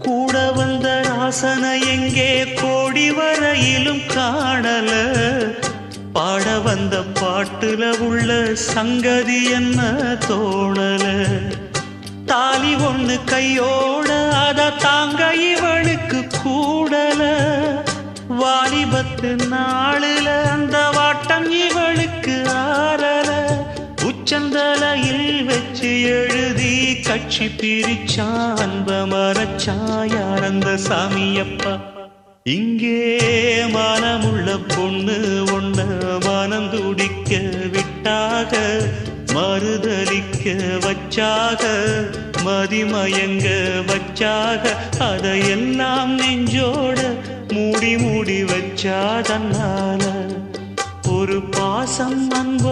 கூட வந்த ராசனை எங்கே கோடி வரையிலும் காணல, பாட வந்த பாட்டுல உள்ள சங்கதி என்ன தோணல. தாலி ஒண்ணு கையோட அத தாங்க இவளுக்கு கூடல, வாலிபத்து நாளுல அந்த வாட்டம் இவளுக்கு ஆறல. உச்சந்தலையில் வச்சு எழுதி கட்சி பிரிச்சான், அன்ப மரச்சான் யார் அந்த சாமியப்பா. இங்கே மானமுள்ள பொண்ணு ஒண்ண மனம் துடிக்க விட்டாக, மறுதலிக்க வச்சாக, மதிமயங்க வச்சாக, அதையெல்லாம் நெஞ்சோட மூடி மூடி வச்சா தன்னால. ஒரு பாசம் அன்போ